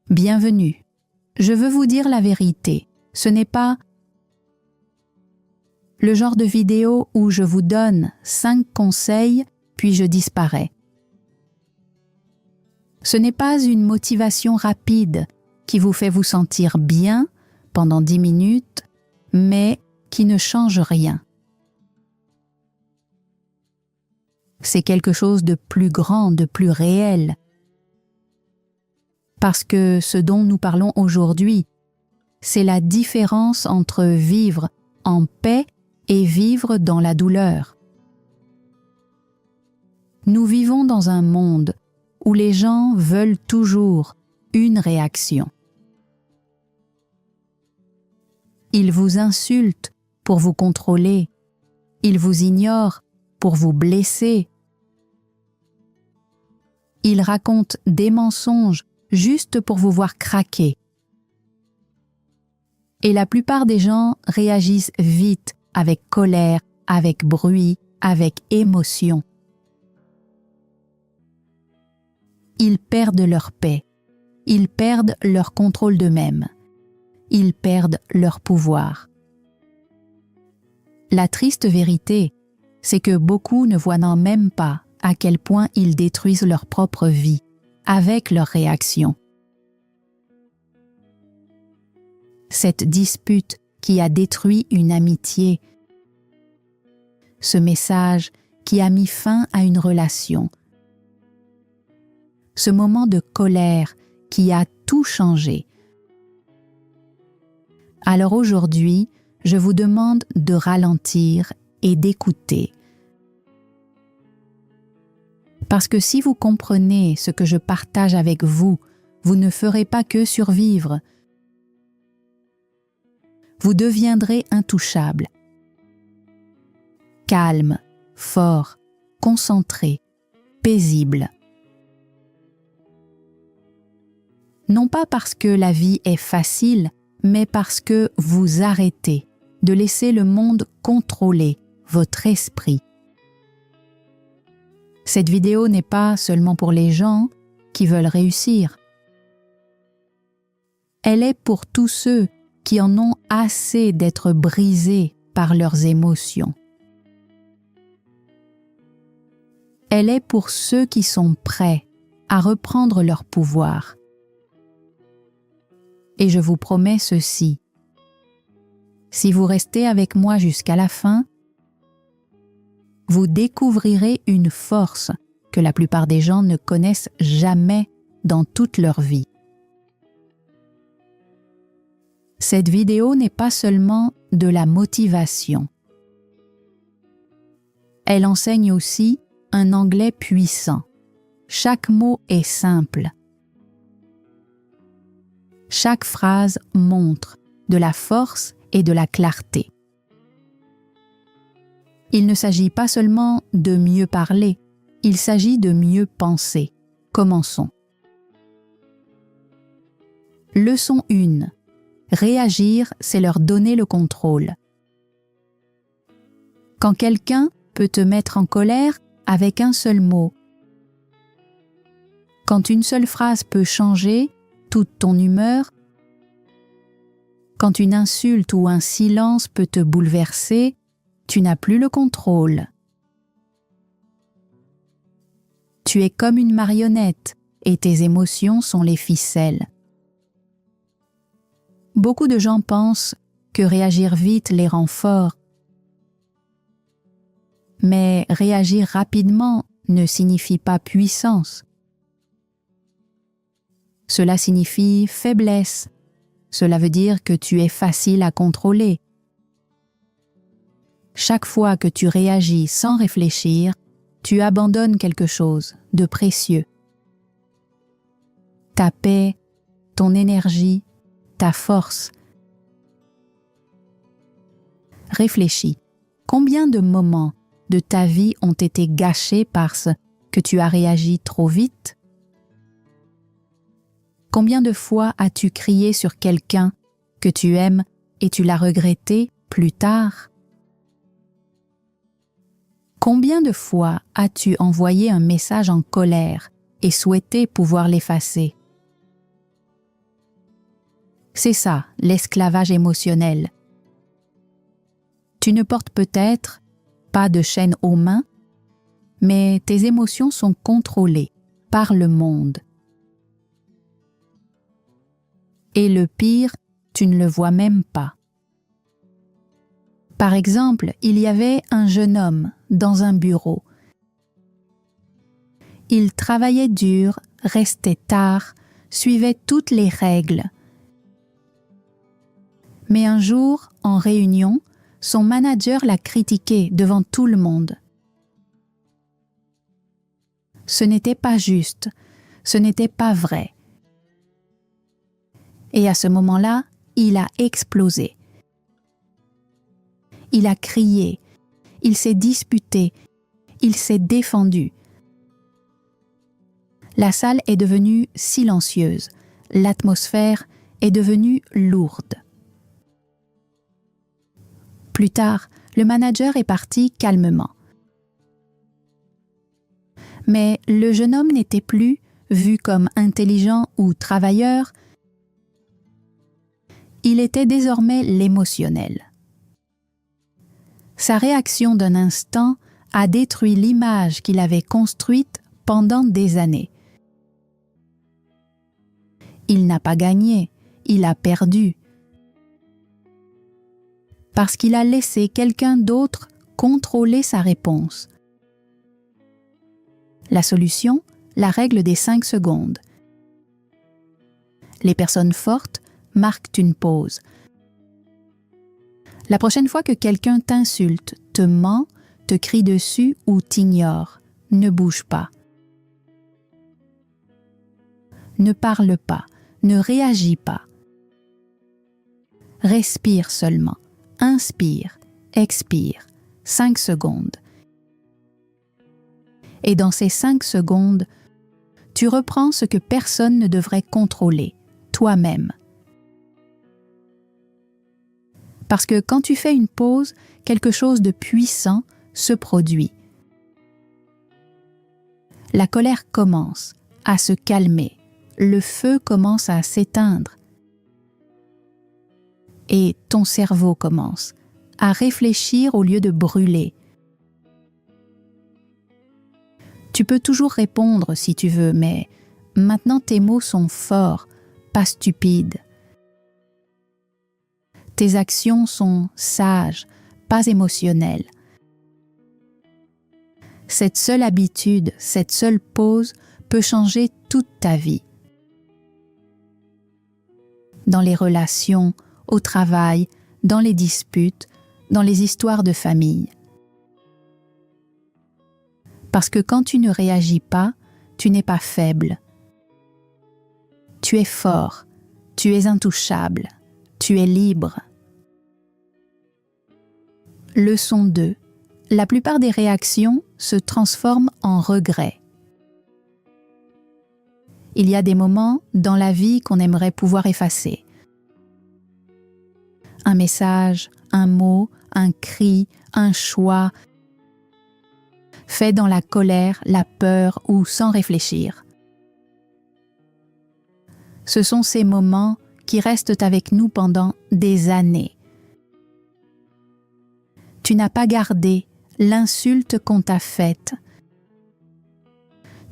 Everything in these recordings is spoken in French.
Bienvenue. Je veux vous dire la vérité. Ce n'est pas le genre de vidéo où je vous donne 5 conseils puis je disparais. Ce n'est pas une motivation rapide qui vous fait vous sentir bien pendant 10 minutes, mais qui ne change rien. C'est quelque chose de plus grand, de plus réel. Parce que ce dont nous parlons aujourd'hui, c'est la différence entre vivre en paix et vivre dans la douleur. Nous vivons dans un monde où les gens veulent toujours une réaction. Ils vous insultent pour vous contrôler, ils vous ignorent pour vous blesser, ils racontent des mensonges juste pour vous voir craquer. Et la plupart des gens réagissent vite, avec colère, avec bruit, avec émotion. Ils perdent leur paix, ils perdent leur contrôle d'eux-mêmes, ils perdent leur pouvoir. La triste vérité, c'est que beaucoup ne voient même pas à quel point ils détruisent leur propre vie avec leurs réactions. Cette dispute qui a détruit une amitié, ce message qui a mis fin à une relation, ce moment de colère qui a tout changé. Alors aujourd'hui, je vous demande de ralentir et d'écouter. Parce que si vous comprenez ce que je partage avec vous, vous ne ferez pas que survivre. Vous deviendrez intouchable, calme, fort, concentré, paisible. Non pas parce que la vie est facile, mais parce que vous arrêtez de laisser le monde contrôler votre esprit. Cette vidéo n'est pas seulement pour les gens qui veulent réussir. Elle est pour tous ceux qui en ont assez d'être brisés par leurs émotions. Elle est pour ceux qui sont prêts à reprendre leur pouvoir. Et je vous promets ceci. Si vous restez avec moi jusqu'à la fin, vous découvrirez une force que la plupart des gens ne connaissent jamais dans toute leur vie. Cette vidéo n'est pas seulement de la motivation. Elle enseigne aussi un anglais puissant. Chaque mot est simple. Chaque phrase montre de la force et de la clarté. Il ne s'agit pas seulement de mieux parler, il s'agit de mieux penser. Commençons. Leçon 1. Réagir, c'est leur donner le contrôle. Quand quelqu'un peut te mettre en colère avec un seul mot, quand une seule phrase peut changer toute ton humeur, quand une insulte ou un silence peut te bouleverser, tu n'as plus le contrôle. Tu es comme une marionnette et tes émotions sont les ficelles. Beaucoup de gens pensent que réagir vite les rend forts. Mais réagir rapidement ne signifie pas puissance. Cela signifie faiblesse. Cela veut dire que tu es facile à contrôler. Chaque fois que tu réagis sans réfléchir, tu abandonnes quelque chose de précieux. Ta paix, ton énergie, ta force. Réfléchis. Combien de moments de ta vie ont été gâchés parce que tu as réagi trop vite? Combien de fois as-tu crié sur quelqu'un que tu aimes et tu l'as regretté plus tard? Combien de fois as-tu envoyé un message en colère et souhaité pouvoir l'effacer? C'est ça, l'esclavage émotionnel. Tu ne portes peut-être pas de chaîne aux mains, mais tes émotions sont contrôlées par le monde. Et le pire, tu ne le vois même pas. Par exemple, il y avait un jeune homme dans un bureau. Il travaillait dur, restait tard, suivait toutes les règles. Mais un jour, en réunion, son manager l'a critiqué devant tout le monde. Ce n'était pas juste, ce n'était pas vrai. Et à ce moment-là, il a explosé. Il a crié, il s'est disputé, il s'est défendu. La salle est devenue silencieuse, l'atmosphère est devenue lourde. Plus tard, le manager est parti calmement. Mais le jeune homme n'était plus vu comme intelligent ou travailleur, il était désormais l'émotionnel. Sa réaction d'un instant a détruit l'image qu'il avait construite pendant des années. Il n'a pas gagné, il a perdu. Parce qu'il a laissé quelqu'un d'autre contrôler sa réponse. La solution, la règle des 5 secondes. Les personnes fortes marquent une pause. La prochaine fois que quelqu'un t'insulte, te ment, te crie dessus ou t'ignore, ne bouge pas. Ne parle pas, ne réagis pas. Respire seulement. Inspire, expire, 5 secondes. Et dans ces 5 secondes, tu reprends ce que personne ne devrait contrôler, toi-même. Parce que quand tu fais une pause, quelque chose de puissant se produit. La colère commence à se calmer, le feu commence à s'éteindre. Et ton cerveau commence à réfléchir au lieu de brûler. Tu peux toujours répondre si tu veux, mais maintenant tes mots sont forts, pas stupides. Tes actions sont sages, pas émotionnelles. Cette seule habitude, cette seule pause peut changer toute ta vie. Dans les relations, au travail, dans les disputes, dans les histoires de famille. Parce que quand tu ne réagis pas, tu n'es pas faible. Tu es fort, tu es intouchable, tu es libre. Leçon 2. La plupart des réactions se transforment en regrets. Il y a des moments dans la vie qu'on aimerait pouvoir effacer. Un message, un mot, un cri, un choix, fait dans la colère, la peur ou sans réfléchir. Ce sont ces moments qui restent avec nous pendant des années. Tu n'as pas gardé l'insulte qu'on t'a faite.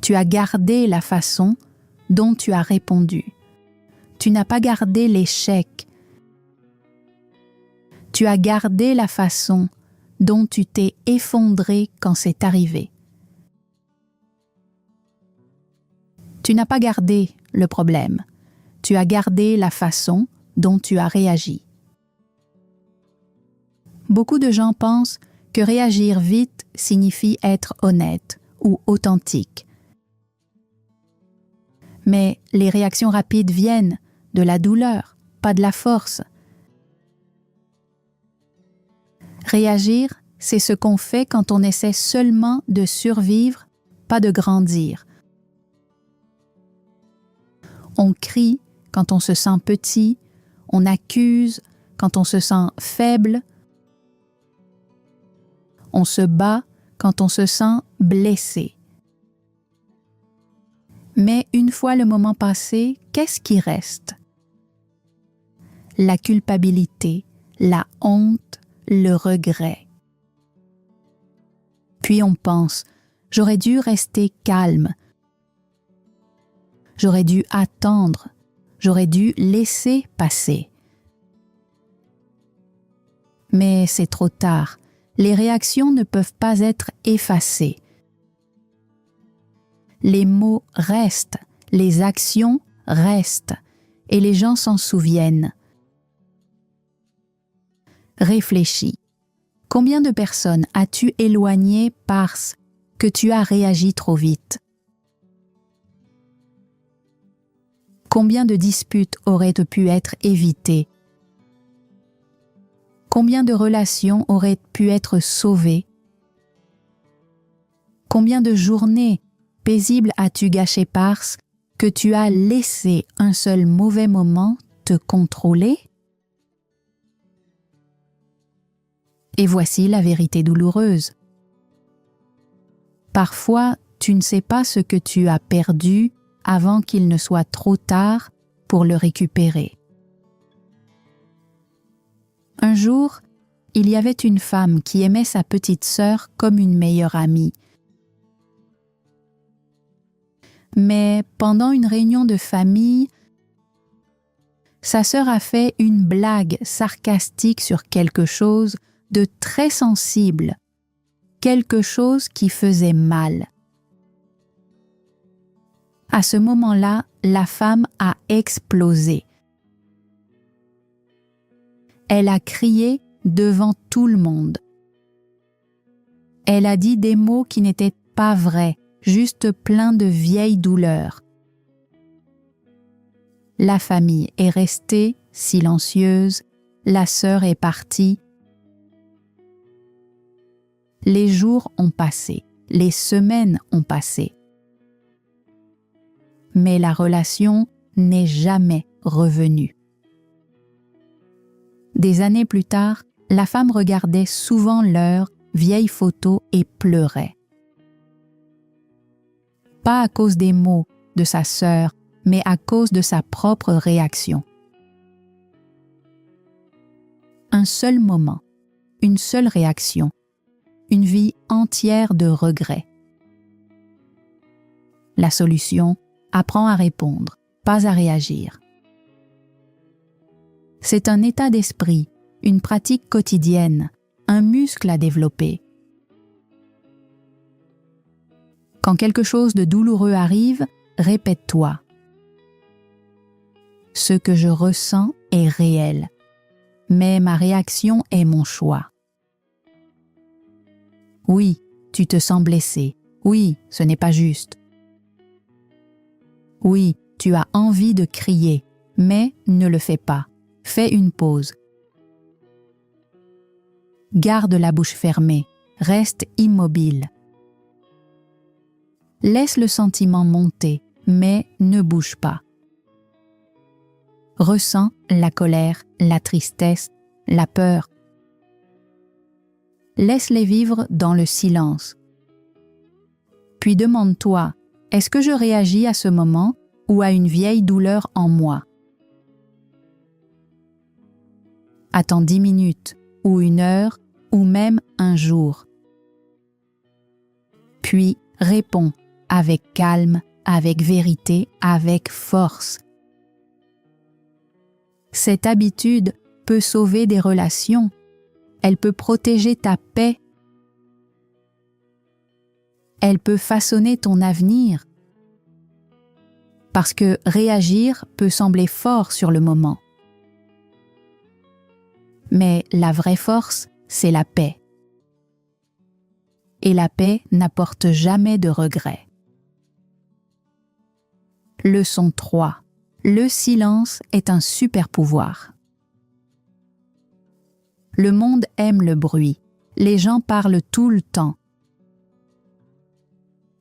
Tu as gardé la façon dont tu as répondu. Tu n'as pas gardé l'échec. Tu as gardé la façon dont tu t'es effondré quand c'est arrivé. Tu n'as pas gardé le problème. Tu as gardé la façon dont tu as réagi. Beaucoup de gens pensent que réagir vite signifie être honnête ou authentique. Mais les réactions rapides viennent de la douleur, pas de la force. Réagir, c'est ce qu'on fait quand on essaie seulement de survivre, pas de grandir. On crie quand on se sent petit, on accuse quand on se sent faible, on se bat quand on se sent blessé. Mais une fois le moment passé, qu'est-ce qui reste? la culpabilité, la honte, le regret. Puis on pense, j'aurais dû rester calme, j'aurais dû attendre, j'aurais dû laisser passer. Mais c'est trop tard, les réactions ne peuvent pas être effacées. Les mots restent, les actions restent, et les gens s'en souviennent. Réfléchis. Combien de personnes as-tu éloignées parce que tu as réagi trop vite? Combien de disputes auraient pu être évitées? Combien de relations auraient pu être sauvées? Combien de journées paisibles as-tu gâchées parce que tu as laissé un seul mauvais moment te contrôler? Et voici la vérité douloureuse. Parfois, tu ne sais pas ce que tu as perdu avant qu'il ne soit trop tard pour le récupérer. Un jour, il y avait une femme qui aimait sa petite sœur comme une meilleure amie. Mais pendant une réunion de famille, sa sœur a fait une blague sarcastique sur quelque chose de très sensible, quelque chose qui faisait mal. À ce moment-là, la femme a explosé. Elle a crié devant tout le monde. Elle a dit des mots qui n'étaient pas vrais, juste pleins de vieilles douleurs. La famille est restée silencieuse, la sœur est partie. Les jours ont passé, les semaines ont passé. Mais la relation n'est jamais revenue. Des années plus tard, la femme regardait souvent leurs vieilles photos et pleurait. Pas à cause des mots de sa sœur, mais à cause de sa propre réaction. Un seul moment, une seule réaction, une vie entière de regrets. La solution, apprends à répondre, pas à réagir. C'est un état d'esprit, une pratique quotidienne, un muscle à développer. Quand quelque chose de douloureux arrive, répète-toi. Ce que je ressens est réel, mais ma réaction est mon choix. Oui, tu te sens blessé. Oui, ce n'est pas juste. Oui, tu as envie de crier, mais ne le fais pas. Fais une pause. Garde la bouche fermée. Reste immobile. Laisse le sentiment monter, mais ne bouge pas. Ressens la colère, la tristesse, la peur. Laisse-les vivre dans le silence. Puis demande-toi, est-ce que je réagis à ce moment ou à une vieille douleur en moi? Attends 10 minutes, ou 1 heure, ou même un jour. Puis réponds avec calme, avec vérité, avec force. Cette habitude peut sauver des relations. Elle peut protéger ta paix. Elle peut façonner ton avenir. Parce que réagir peut sembler fort sur le moment. Mais la vraie force, c'est la paix. Et la paix n'apporte jamais de regrets. Leçon 3. Le silence est un super pouvoir. Le monde aime le bruit. Les gens parlent tout le temps.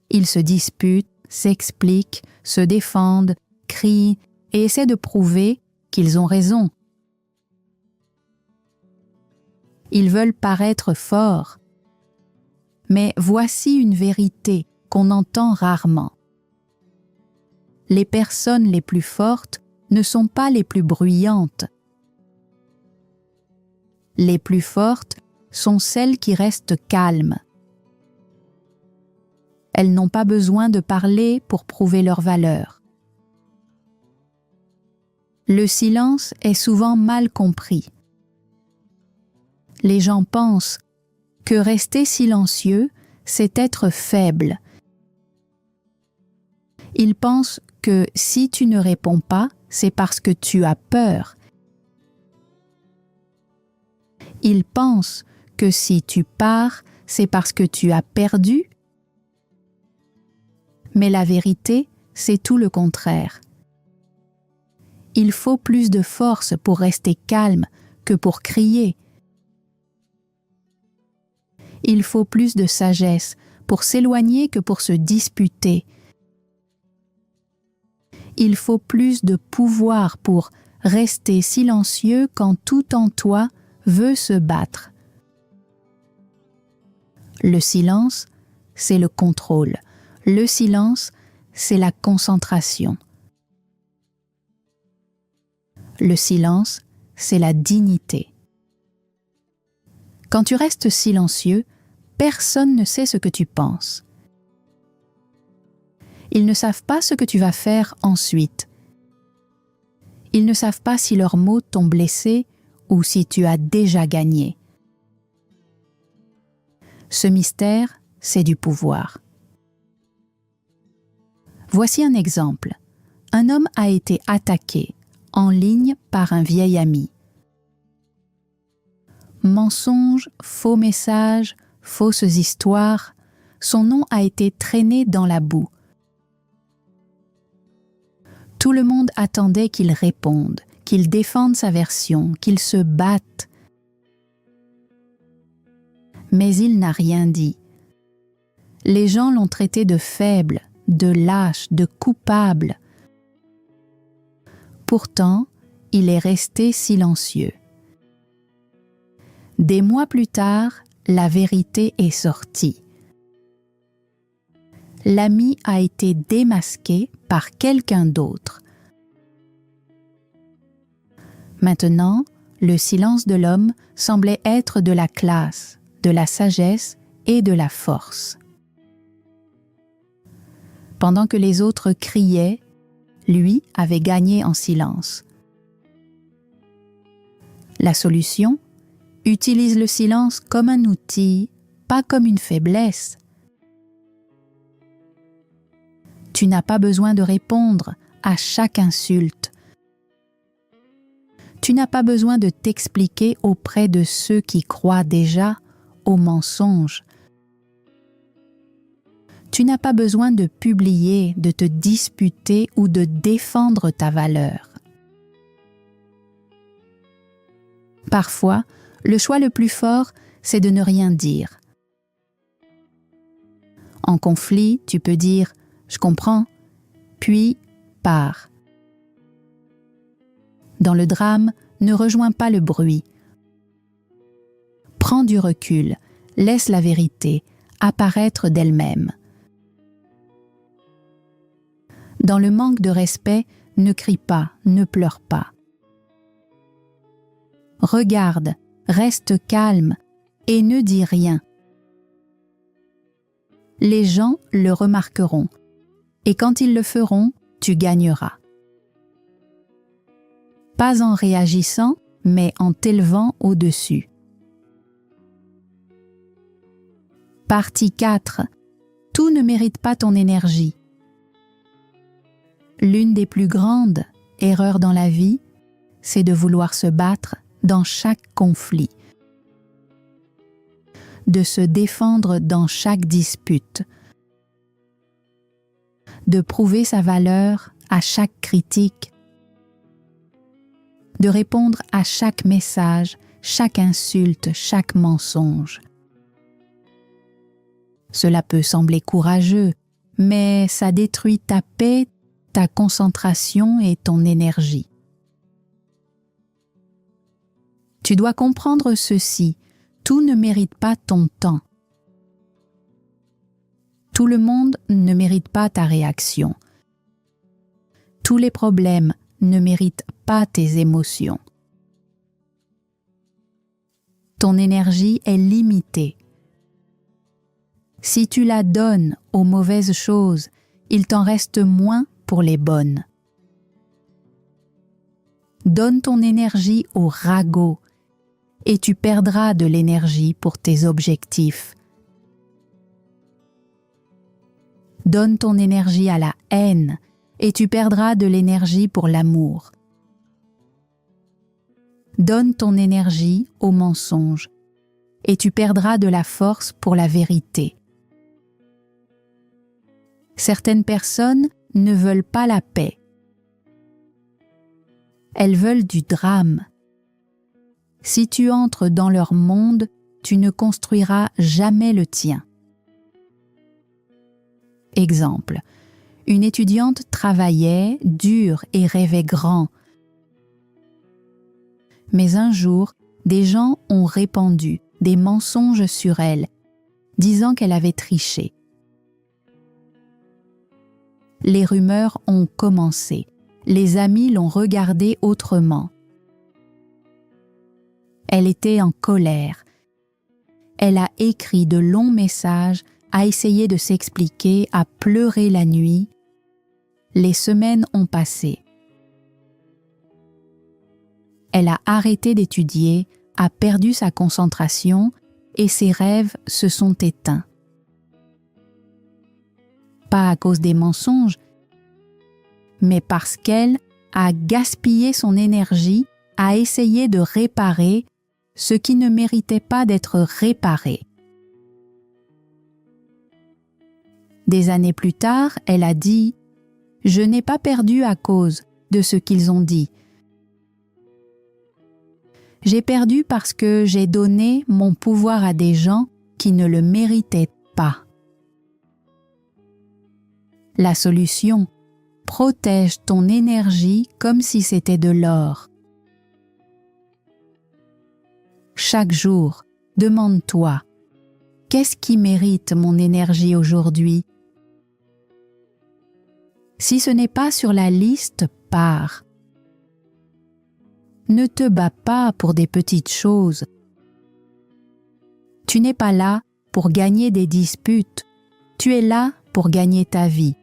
Ils se disputent, s'expliquent, se défendent, crient et essaient de prouver qu'ils ont raison. Ils veulent paraître forts. Mais voici une vérité qu'on entend rarement. Les personnes les plus fortes ne sont pas les plus bruyantes. les plus fortes sont celles qui restent calmes. Elles n'ont pas besoin de parler pour prouver leur valeur. Le silence est souvent mal compris. Les gens pensent que rester silencieux, c'est être faible. Ils pensent que si tu ne réponds pas, c'est parce que tu as peur. Ils pensent que si tu pars, c'est parce que tu as perdu. Mais la vérité, c'est tout le contraire. Il faut plus de force pour rester calme que pour crier. Il faut plus de sagesse pour s'éloigner que pour se disputer. Il faut plus de pouvoir pour rester silencieux quand tout en toi veut se battre. Le silence, c'est le contrôle. Le silence, c'est la concentration. Le silence, c'est la dignité. Quand tu restes silencieux, personne ne sait ce que tu penses. Ils ne savent pas ce que tu vas faire ensuite. Ils ne savent pas si leurs mots t'ont blessé ou si tu as déjà gagné. Ce mystère, c'est du pouvoir. Voici un exemple. Un homme a été attaqué en ligne par un vieil ami. Mensonges, faux messages, fausses histoires, son nom a été traîné dans la boue. Tout le monde attendait qu'il réponde, qu'il défende sa version, qu'il se batte. Mais il n'a rien dit. Les gens l'ont traité de faible, de lâche, de coupable. Pourtant, il est resté silencieux. Des mois plus tard, la vérité est sortie. L'ami a été démasqué par quelqu'un d'autre. Maintenant, le silence de l'homme semblait être de la classe, de la sagesse et de la force. Pendant que les autres criaient, lui avait gagné en silence. La solution? Utilise le silence comme un outil, pas comme une faiblesse. Tu n'as pas besoin de répondre à chaque insulte. Tu n'as pas besoin de t'expliquer auprès de ceux qui croient déjà aux mensonges. Tu n'as pas besoin de publier, de te disputer ou de défendre ta valeur. Parfois, le choix le plus fort, c'est de ne rien dire. En conflit, tu peux dire « je comprends », puis « pars ». Dans le drame, ne rejoins pas le bruit. Prends du recul, laisse la vérité apparaître d'elle-même. Dans le manque de respect, ne crie pas, ne pleure pas. Regarde, reste calme et ne dis rien. Les gens le remarqueront et quand ils le feront, tu gagneras. Pas en réagissant, mais en t'élevant au-dessus. Partie 4. Tout ne mérite pas ton énergie. L'une des plus grandes erreurs dans la vie, c'est de vouloir se battre dans chaque conflit, de se défendre dans chaque dispute, de prouver sa valeur à chaque critique, de répondre à chaque message, chaque insulte, chaque mensonge. Cela peut sembler courageux, mais ça détruit ta paix, ta concentration et ton énergie. Tu dois comprendre ceci, tout ne mérite pas ton temps. Tout le monde ne mérite pas ta réaction. Tous les problèmes ne méritent pas tes émotions. Ton énergie est limitée. Si tu la donnes aux mauvaises choses, il t'en reste moins pour les bonnes. Donne ton énergie au ragot et tu perdras de l'énergie pour tes objectifs. Donne ton énergie à la haine et tu perdras de l'énergie pour l'amour. Donne ton énergie au mensonge et tu perdras de la force pour la vérité. Certaines personnes ne veulent pas la paix. Elles veulent du drame. Si tu entres dans leur monde, tu ne construiras jamais le tien. Exemple, une étudiante travaillait dur et rêvait grand. Mais un jour, des gens ont répandu des mensonges sur elle, disant qu'elle avait triché. Les rumeurs ont commencé. Les amis l'ont regardée autrement. Elle était en colère. Elle a écrit de longs messages, a essayé de s'expliquer, a pleuré la nuit. Les semaines ont passé. Elle a arrêté d'étudier, a perdu sa concentration et ses rêves se sont éteints. Pas à cause des mensonges, mais parce qu'elle a gaspillé son énergie à essayer de réparer ce qui ne méritait pas d'être réparé. Des années plus tard, elle a dit « Je n'ai pas perdu à cause de ce qu'ils ont dit. J'ai perdu parce que j'ai donné mon pouvoir à des gens qui ne le méritaient pas. » La solution, protège ton énergie comme si c'était de l'or. Chaque jour, demande-toi, qu'est-ce qui mérite mon énergie aujourd'hui? Si ce n'est pas sur la liste, pars. Ne te bats pas pour des petites choses. Tu n'es pas là pour gagner des disputes, tu es là pour gagner ta vie.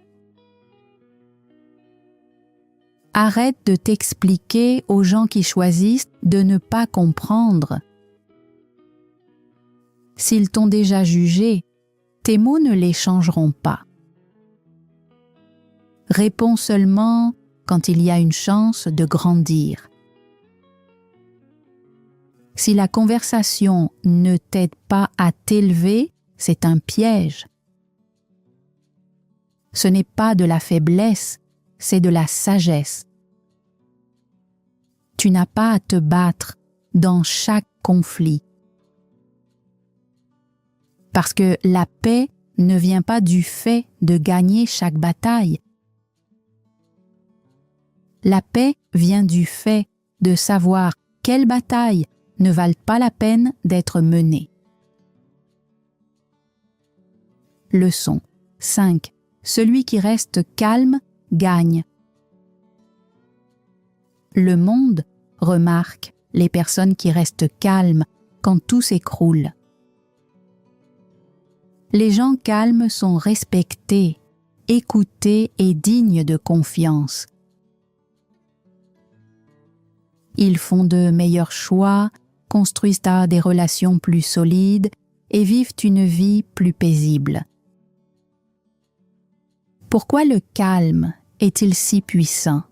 Arrête de t'expliquer aux gens qui choisissent de ne pas comprendre. S'ils t'ont déjà jugé, tes mots ne les changeront pas. Réponds seulement quand il y a une chance de grandir. Si la conversation ne t'aide pas à t'élever, c'est un piège. Ce n'est pas de la faiblesse, c'est de la sagesse. Tu n'as pas à te battre dans chaque conflit. Parce que la paix ne vient pas du fait de gagner chaque bataille. La paix vient du fait de savoir quelles batailles ne valent pas la peine d'être menées. Leçon 5. Celui qui reste calme gagne. Le monde remarque les personnes qui restent calmes quand tout s'écroule. Les gens calmes sont respectés, écoutés et dignes de confiance. Ils font de meilleurs choix, construisent des relations plus solides et vivent une vie plus paisible. Pourquoi le calme est-il si puissant?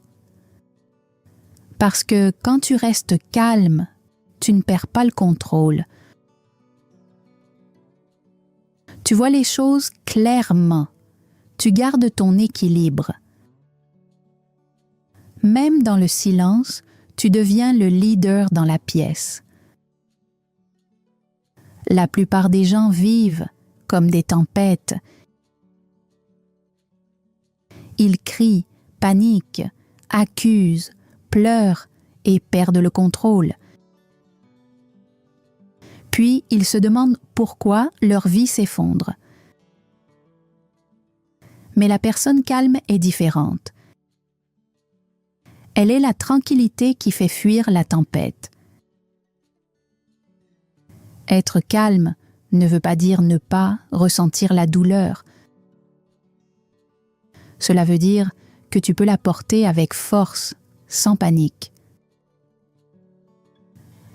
Parce que quand tu restes calme, tu ne perds pas le contrôle. Tu vois les choses clairement. Tu gardes ton équilibre. Même dans le silence, tu deviens le leader dans la pièce. La plupart des gens vivent comme des tempêtes. Ils crient, paniquent, accusent, pleurent et perdent le contrôle. Puis ils se demandent pourquoi leur vie s'effondre. Mais la personne calme est différente. Elle est la tranquillité qui fait fuir la tempête. Être calme ne veut pas dire ne pas ressentir la douleur. Cela veut dire que tu peux la porter avec force, sans panique.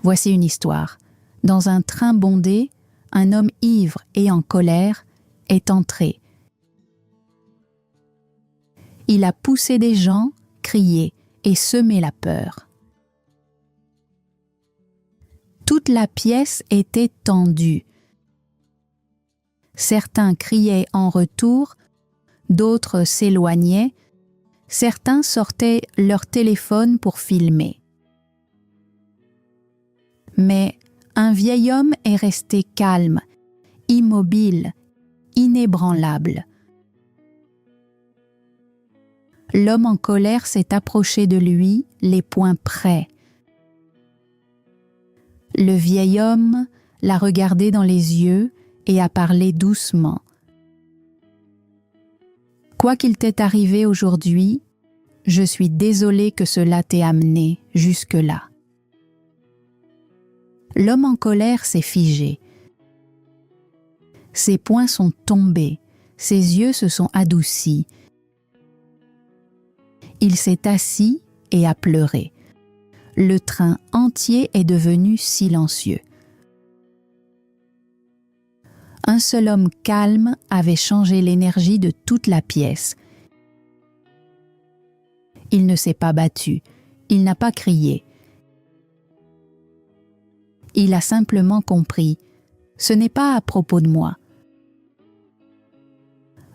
Voici une histoire. Dans un train bondé, un homme ivre et en colère est entré. Il a poussé des gens, crié et semé la peur. Toute la pièce était tendue. Certains criaient en retour, d'autres s'éloignaient, certains sortaient leur téléphone pour filmer. Mais un vieil homme est resté calme, immobile, inébranlable. L'homme en colère s'est approché de lui, les poings prêts. Le vieil homme l'a regardé dans les yeux et a parlé doucement. « Quoi qu'il t'est arrivé aujourd'hui, je suis désolé que cela t'ait amené jusque-là. » L'homme en colère s'est figé. Ses poings sont tombés, ses yeux se sont adoucis. Il s'est assis et a pleuré. Le train entier est devenu silencieux. Un seul homme calme avait changé l'énergie de toute la pièce. Il ne s'est pas battu, il n'a pas crié. Il a simplement compris, ce n'est pas à propos de moi.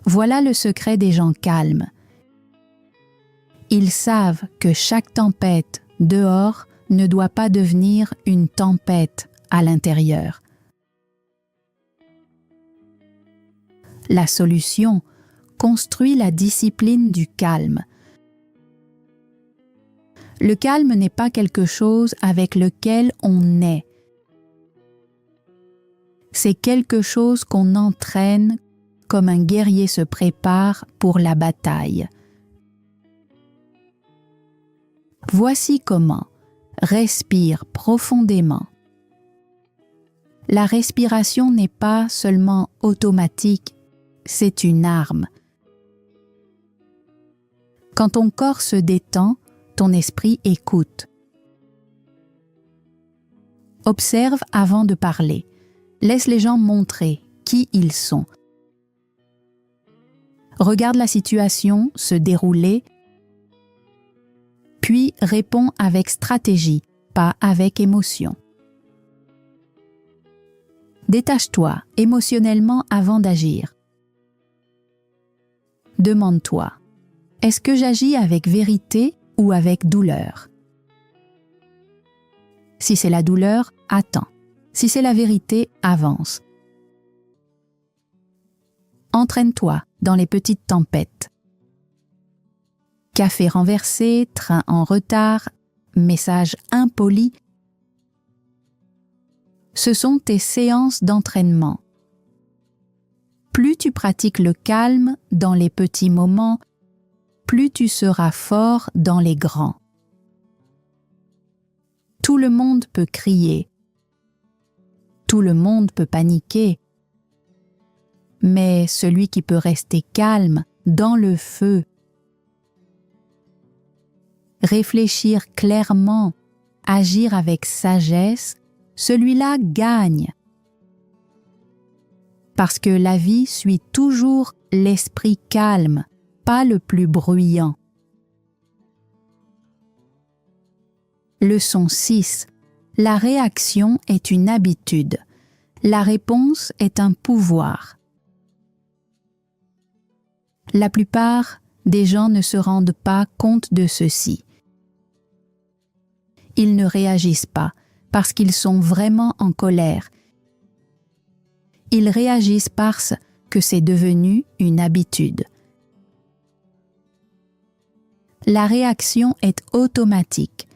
Voilà le secret des gens calmes. Ils savent que chaque tempête dehors ne doit pas devenir une tempête à l'intérieur. La solution construit la discipline du calme. Le calme n'est pas quelque chose avec lequel on naît. C'est quelque chose qu'on entraîne comme un guerrier se prépare pour la bataille. Voici comment. Respire profondément. La respiration n'est pas seulement automatique, c'est une arme. Quand ton corps se détend, ton esprit écoute. Observe avant de parler. Laisse les gens montrer qui ils sont. Regarde la situation se dérouler, puis réponds avec stratégie, pas avec émotion. Détache-toi émotionnellement avant d'agir. Demande-toi, est-ce que j'agis avec vérité ou avec douleur? Si c'est la douleur, attends. Si c'est la vérité, avance. Entraîne-toi dans les petites tempêtes. Café renversé, train en retard, message impoli. Ce sont tes séances d'entraînement. Plus tu pratiques le calme dans les petits moments, plus tu seras fort dans les grands. Tout le monde peut crier. Tout le monde peut paniquer. Mais celui qui peut rester calme dans le feu, réfléchir clairement, agir avec sagesse, celui-là gagne. Parce que la vie suit toujours l'esprit calme, pas le plus bruyant. Leçon 6. La réaction est une habitude. La réponse est un pouvoir. La plupart des gens ne se rendent pas compte de ceci. Ils ne réagissent pas parce qu'ils sont vraiment en colère. Ils réagissent parce que c'est devenu une habitude. La réaction est automatique.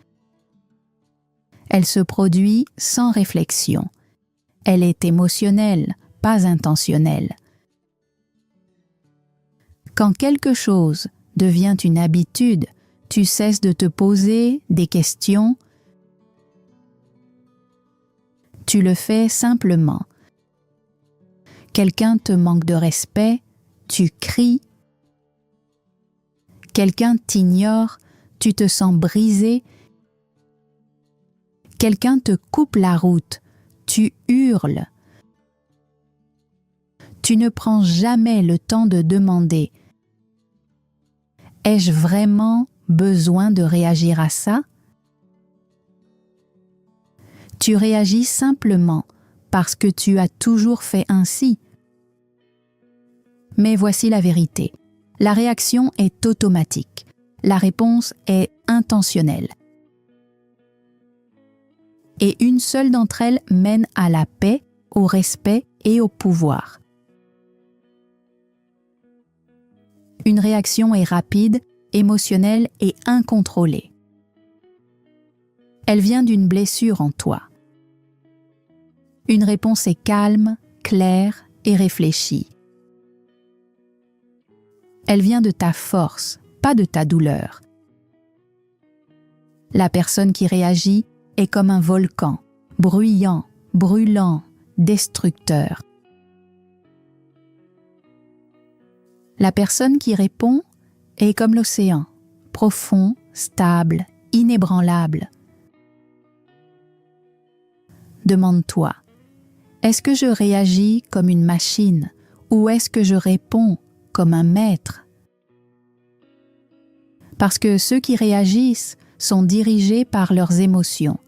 Elle se produit sans réflexion. Elle est émotionnelle, pas intentionnelle. Quand quelque chose devient une habitude, tu cesses de te poser des questions, Tu le fais simplement. Quelqu'un te manque de respect, tu cries. Quelqu'un t'ignore, tu te sens brisé. Quelqu'un te coupe la route, tu hurles. Tu ne prends jamais le temps de demander « Ai-je vraiment besoin de réagir à ça ?» Tu réagis simplement parce que tu as toujours fait ainsi. Mais voici la vérité. La réaction est automatique. La réponse est intentionnelle. Et une seule d'entre elles mène à la paix, au respect et au pouvoir. Une réaction est rapide, émotionnelle et incontrôlée. Elle vient d'une blessure en toi. Une réponse est calme, claire et réfléchie. Elle vient de ta force, pas de ta douleur. La personne qui réagit est comme un volcan, bruyant, brûlant, destructeur. La personne qui répond est comme l'océan, profond, stable, inébranlable. Demande-toi, est-ce que je réagis comme une machine ou est-ce que je réponds comme un maître? Parce que ceux qui réagissent sont dirigés par leurs émotions.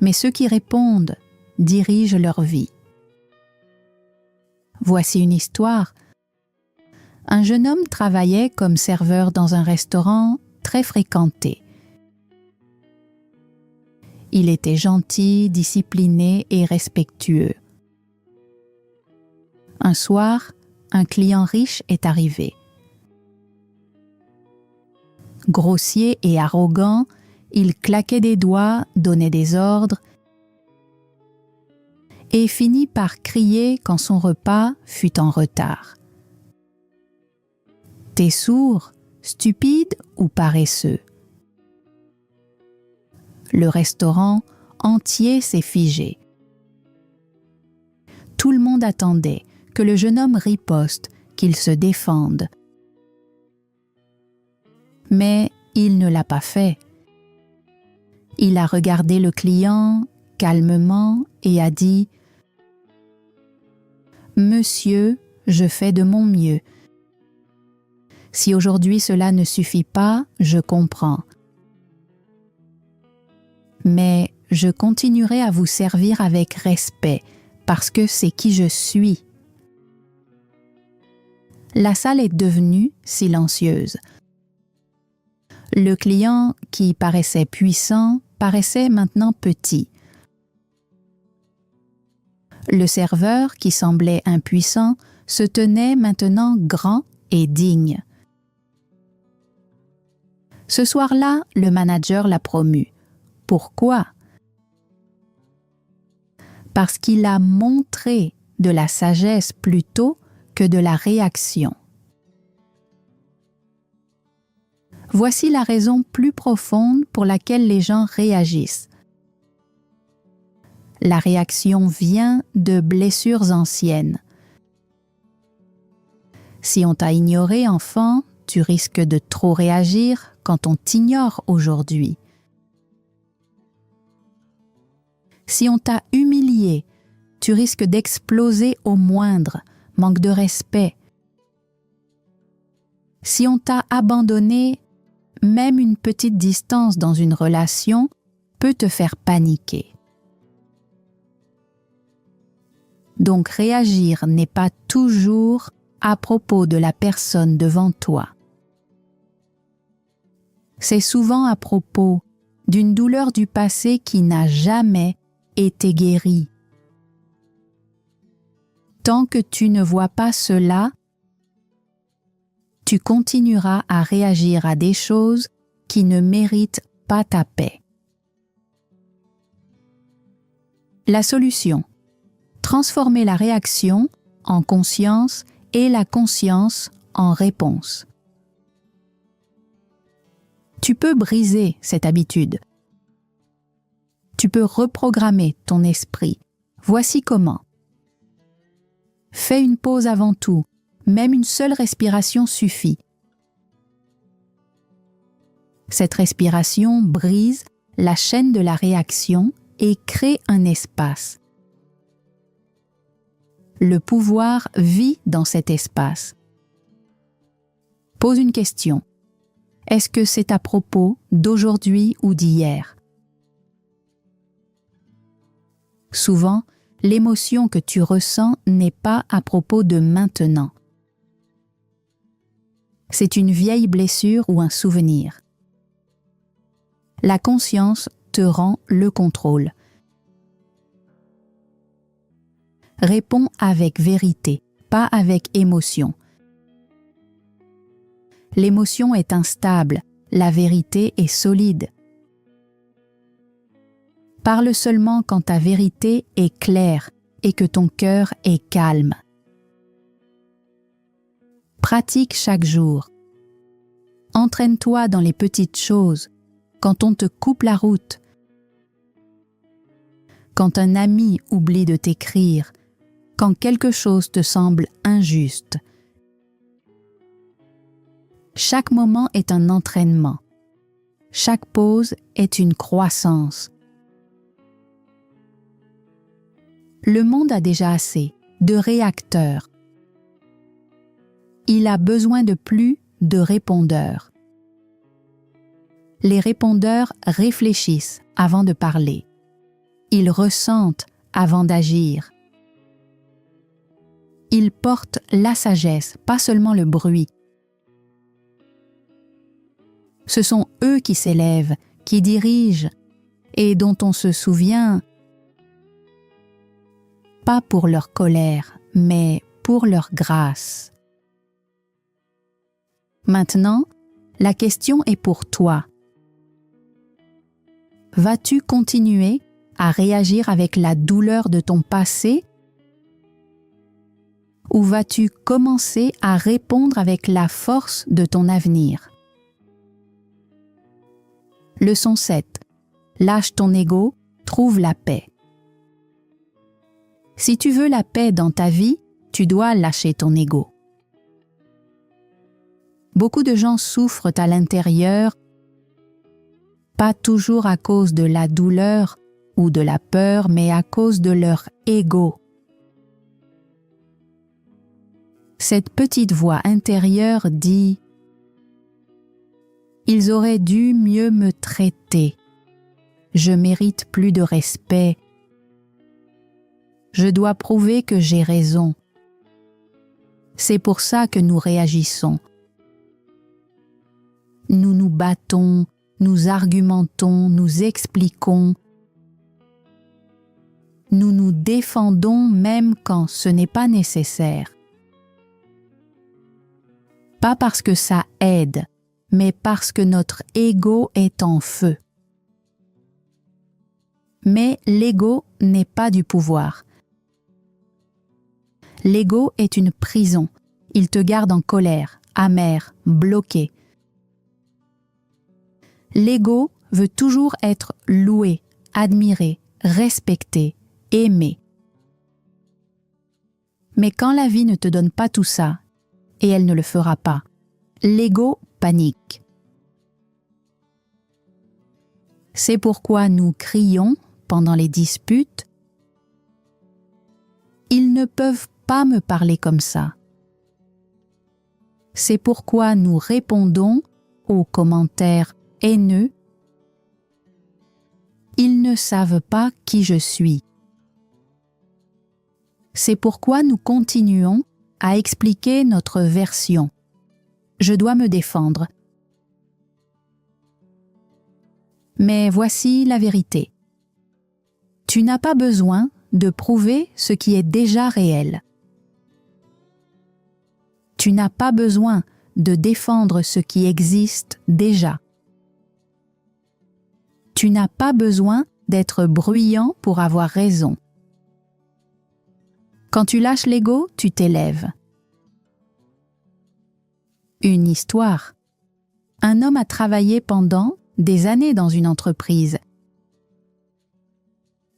Mais ceux qui répondent dirigent leur vie. Voici une histoire. Un jeune homme travaillait comme serveur dans un restaurant très fréquenté. Il était gentil, discipliné et respectueux. Un soir, un client riche est arrivé. Grossier et arrogant, il claquait des doigts, donnait des ordres et finit par crier quand son repas fut en retard. « T'es sourd, stupide ou paresseux ?» Le restaurant entier s'est figé. Tout le monde attendait que le jeune homme riposte, qu'il se défende. Mais il ne l'a pas fait. Il a regardé le client calmement et a dit « Monsieur, je fais de mon mieux. Si aujourd'hui cela ne suffit pas, je comprends. Mais je continuerai à vous servir avec respect parce que c'est qui je suis. » La salle est devenue silencieuse. Le client, qui paraissait puissant, paraissait maintenant petit. Le serveur, qui semblait impuissant, se tenait maintenant grand et digne. Ce soir-là, le manager l'a promu. Pourquoi? Parce qu'il a montré de la sagesse plutôt que de la réaction. Voici la raison plus profonde pour laquelle les gens réagissent. La réaction vient de blessures anciennes. Si on t'a ignoré enfant, tu risques de trop réagir quand on t'ignore aujourd'hui. Si on t'a humilié, tu risques d'exploser au moindre, manque de respect. Si on t'a abandonné, même une petite distance dans une relation peut te faire paniquer. Donc réagir n'est pas toujours à propos de la personne devant toi. C'est souvent à propos d'une douleur du passé qui n'a jamais été guérie. Tant que tu ne vois pas cela, tu continueras à réagir à des choses qui ne méritent pas ta paix. La solution: transformer la réaction en conscience et la conscience en réponse. Tu peux briser cette habitude. Tu Tu peux reprogrammer ton esprit. Voici comment. Fais une pause avant tout. Même une seule respiration suffit. Cette respiration brise la chaîne de la réaction et crée un espace. Le pouvoir vit dans cet espace. Pose une question. Est-ce que c'est à propos d'aujourd'hui ou d'hier? Souvent, l'émotion que tu ressens n'est pas à propos de maintenant. C'est une vieille blessure ou un souvenir. La conscience te rend le contrôle. Réponds avec vérité, pas avec émotion. L'émotion est instable, la vérité est solide. Parle seulement quand ta vérité est claire et que ton cœur est calme. Pratique chaque jour. Entraîne-toi dans les petites choses, quand on te coupe la route, quand un ami oublie de t'écrire, quand quelque chose te semble injuste. Chaque moment est un entraînement. Chaque pause est une croissance. Le monde a déjà assez de réacteurs. Il a besoin de plus de répondeurs. Les répondeurs réfléchissent avant de parler. Ils ressentent avant d'agir. Ils portent la sagesse, pas seulement le bruit. Ce sont eux qui s'élèvent, qui dirigent et dont on se souvient, pas pour leur colère, mais pour leur grâce. Maintenant, la question est pour toi. Vas-tu continuer à réagir avec la douleur de ton passé ou vas-tu commencer à répondre avec la force de ton avenir? Leçon 7. Lâche ton ego, trouve la paix. Si tu veux la paix dans ta vie, tu dois lâcher ton ego. Beaucoup de gens souffrent à l'intérieur, pas toujours à cause de la douleur ou de la peur, mais à cause de leur ego. Cette petite voix intérieure dit « Ils auraient dû mieux me traiter. Je mérite plus de respect. Je dois prouver que j'ai raison. » C'est pour ça que nous réagissons. Nous nous battons, nous argumentons, nous expliquons. Nous nous défendons même quand ce n'est pas nécessaire. Pas parce que ça aide, mais parce que notre ego est en feu. Mais l'ego n'est pas du pouvoir. L'ego est une prison. Il te garde en colère, amer, bloqué. L'ego veut toujours être loué, admiré, respecté, aimé. Mais quand la vie ne te donne pas tout ça, et elle ne le fera pas, l'ego panique. C'est pourquoi nous crions pendant les disputes « Ils ne peuvent pas me parler comme ça ». C'est pourquoi nous répondons aux commentaires haineux « Ils ne savent pas qui je suis ». C'est pourquoi nous continuons à expliquer notre version. Je dois me défendre. Mais voici la vérité. Tu n'as pas besoin de prouver ce qui est déjà réel. Tu n'as pas besoin de défendre ce qui existe déjà. Tu n'as pas besoin d'être bruyant pour avoir raison. Quand tu lâches l'ego, tu t'élèves. Une histoire. Un homme a travaillé pendant des années dans une entreprise.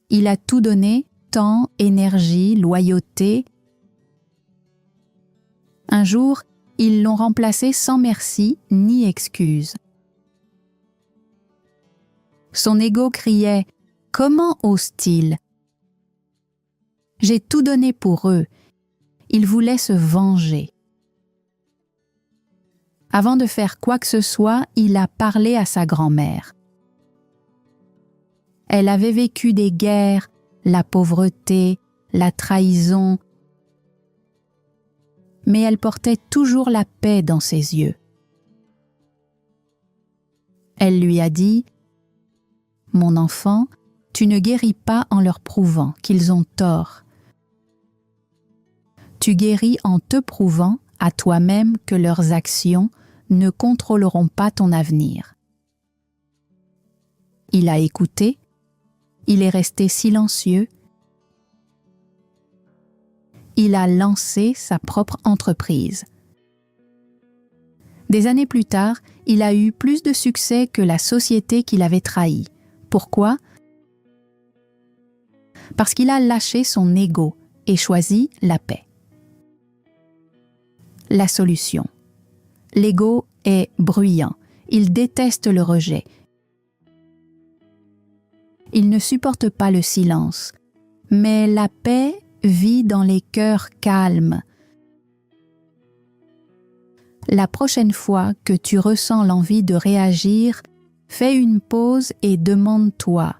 Il a tout donné, temps, énergie, loyauté. Un jour, ils l'ont remplacé sans merci ni excuse. Son ego criait « Comment ose-t-il » J'ai tout donné pour eux. Il voulait se venger. Avant de faire quoi que ce soit, il a parlé à sa grand-mère. Elle avait vécu des guerres, la pauvreté, la trahison, mais elle portait toujours la paix dans ses yeux. Elle lui a dit « Mon enfant, tu ne guéris pas en leur prouvant qu'ils ont tort. Tu guéris en te prouvant à toi-même que leurs actions ne contrôleront pas ton avenir. » Il a écouté, il est resté silencieux, il a lancé sa propre entreprise. Des années plus tard, il a eu plus de succès que la société qu'il avait trahie. Pourquoi? Parce qu'il a lâché son ego et choisi la paix. La solution. L'ego est bruyant, il déteste le rejet. Il ne supporte pas le silence, mais la paix vit dans les cœurs calmes. La prochaine fois que tu ressens l'envie de réagir, fais une pause et demande-toi: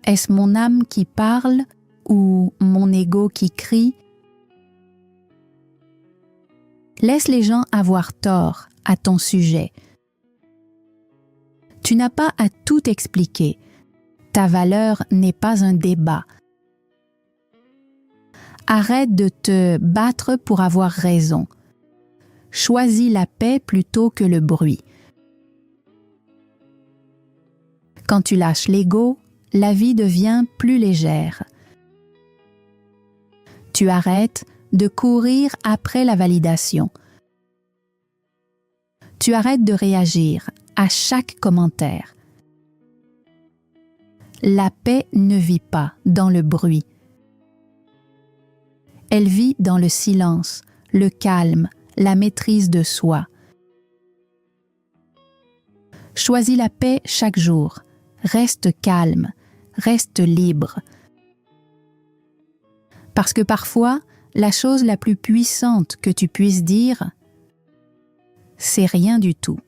est-ce mon âme qui parle ou mon ego qui crie? Laisse les gens avoir tort à ton sujet. Tu n'as pas à tout expliquer. Ta valeur n'est pas un débat. Arrête de te battre pour avoir raison. Choisis la paix plutôt que le bruit. Quand tu lâches l'ego, la vie devient plus légère. Tu arrêtes de courir après la validation. Tu arrêtes de réagir à chaque commentaire. La paix ne vit pas dans le bruit. Elle vit dans le silence, le calme, la maîtrise de soi. Choisis la paix chaque jour. Reste calme, reste libre. Parce que parfois, la chose la plus puissante que tu puisses dire, c'est rien du tout.